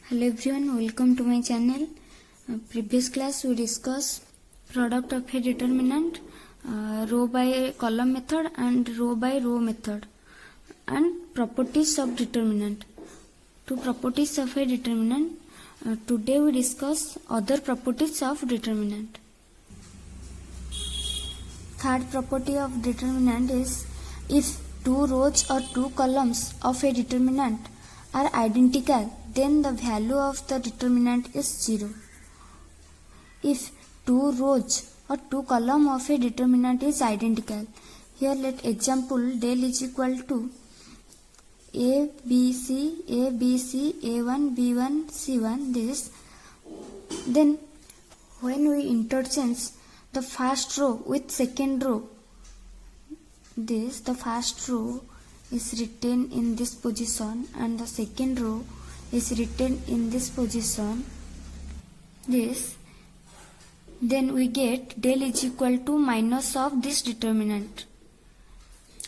Hello everyone, welcome to my channel. Previous class we discussed product of a determinant, row by column method and row by row method, and properties of determinant. Two properties of a determinant. Today we discuss other properties of determinant. Third property of determinant is if two rows or two columns of a determinant are identical, then the value of the determinant is 0. If two rows or two columns of a determinant is identical, here let example del is equal to A, B, C, A1, B1, C1 this. Then when we interchange the first row with second row, the first row is written in this position and the second row is written in this position, then we get del is equal to minus of this determinant.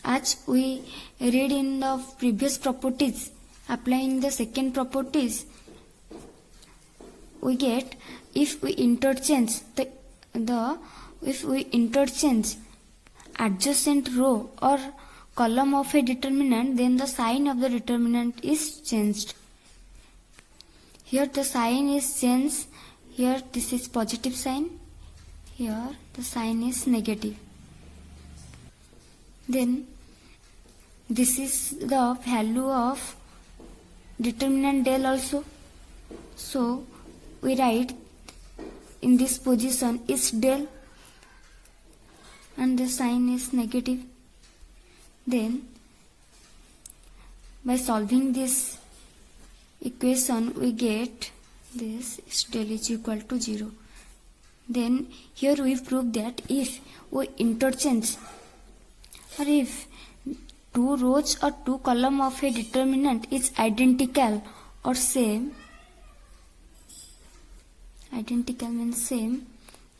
As we read in the previous properties, applying the second properties, we get if we interchange adjacent row or column of a determinant, then the sign of the determinant is changed. Here the sign is changed. Here this is positive sign. Here the sign is negative. Then this is the value of determinant del also. So we write in this position is del and the sign is negative. Then by solving this equation we get this del is equal to 0. Then here we prove that if we interchange or if two rows or two columns of a determinant is identical or same, identical means same,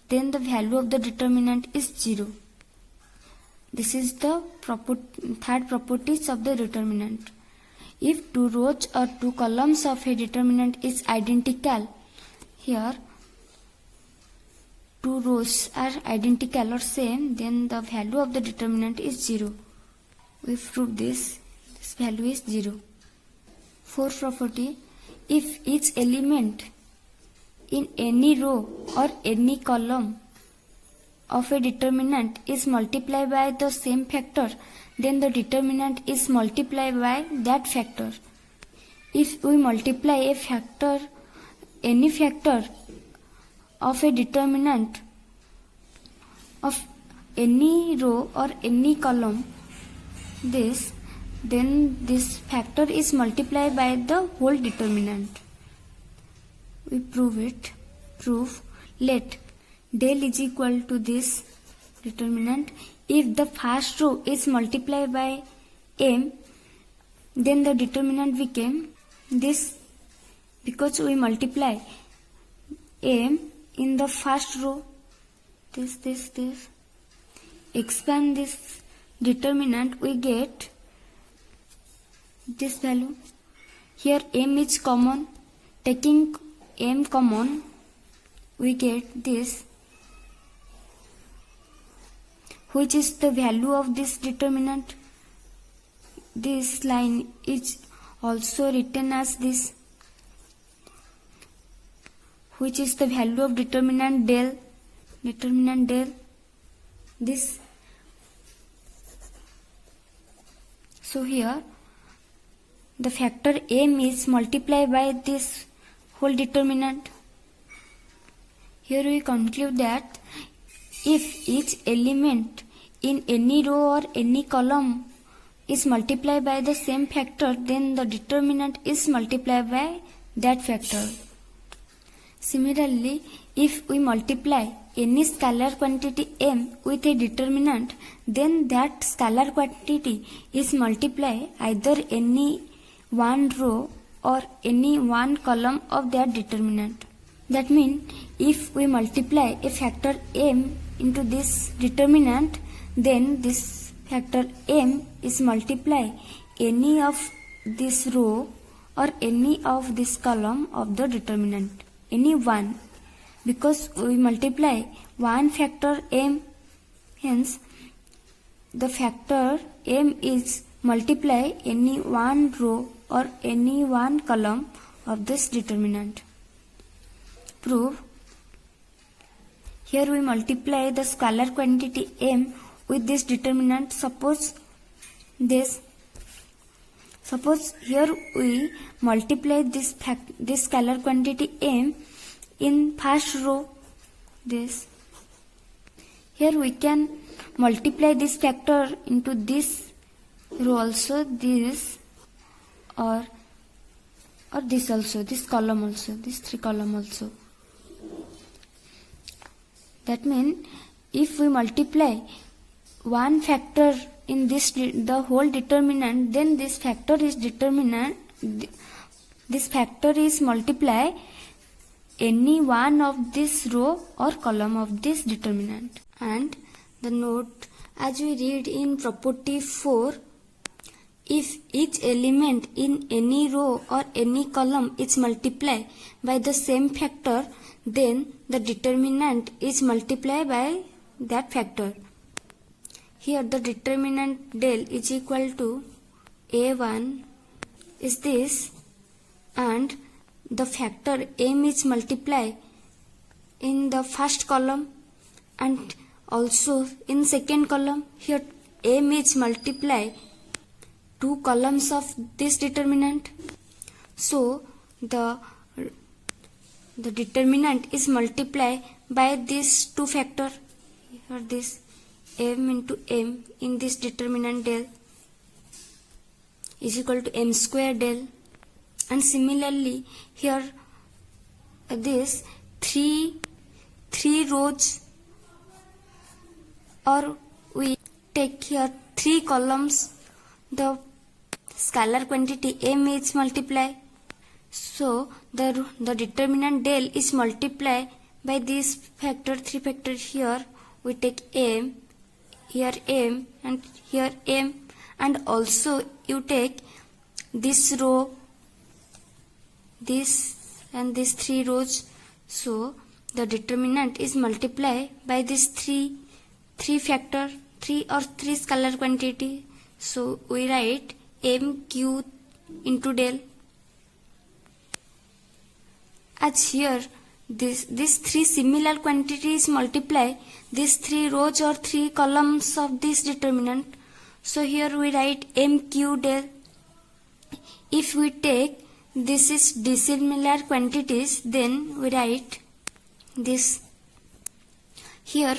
then the value of the determinant is 0. This is the third properties of the determinant. If two rows or two columns of a determinant is identical, here two rows are identical or same, then the value of the determinant is 0. We prove this value is 0. Fourth property, if each element in any row or any column of a determinant is multiplied by the same factor, then the determinant is multiplied by that factor. If we multiply any factor of a determinant of any row or any column, then this factor is multiplied by the whole determinant. We prove it. Proof, let del is equal to this determinant. If the first row is multiplied by m, then the determinant became this, because we multiply m in the first row, this. Expand this determinant, we get this value. Here m is common. Taking m common, we get this, which is the value of this determinant. This line is also written as this, which is the value of determinant del, this. So here the factor m is multiplied by this whole determinant. Here we conclude that if each element in any row or any column is multiplied by the same factor, then the determinant is multiplied by that factor. Similarly, if we multiply any scalar quantity m with a determinant, then that scalar quantity is multiplied either any one row or any one column of that determinant. That means if we multiply a factor m into this determinant, then this factor m is multiply any of this row or any of this column of the determinant, any one, because we multiply one factor m, hence the factor m is multiply any one row or any one column of this determinant. Proof. Here we multiply the scalar quantity m with this determinant. Suppose here we multiply this scalar quantity m in first row. This here we can multiply this factor into this row also, this or this also, this column also, this 3 column also. That means if we multiply one factor in this the whole determinant, then this factor is multiply any one of this row or column of this determinant. And the note, as we read in property 4, if each element in any row or any column is multiplied by the same factor, then the determinant is multiplied by that factor. Here the determinant del is equal to a1 is this, and the factor m is multiplied in the first column and also in second column. Here m is multiplied 2 columns of this determinant. So the determinant is multiplied by these 2 factor. Here this m into m in this determinant del is equal to m square del. And similarly here this 3 rows, or we take here 3 columns, the scalar quantity m is multiplied. So the determinant del is multiplied by this factor, 3 factor. Here we take m, here m, and here m, and also you take this row, this and this 3 rows. So the determinant is multiplied by this 3 factor, 3 scalar quantity. So we write mq into del. As here this 3 similar quantities multiply these 3 rows or 3 columns of this determinant. So here we write mq del. If we take this is dissimilar quantities, then we write this. Here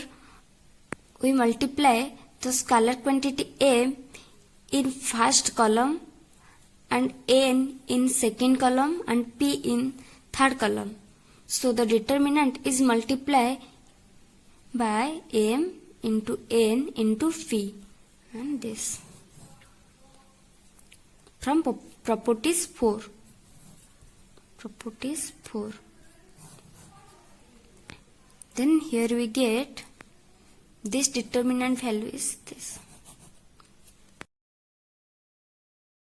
we multiply the scalar quantity m in first column and n in second column and p in third column. So the determinant is multiplied by m into n into phi, and this from properties 4. Then here we get this determinant value is this.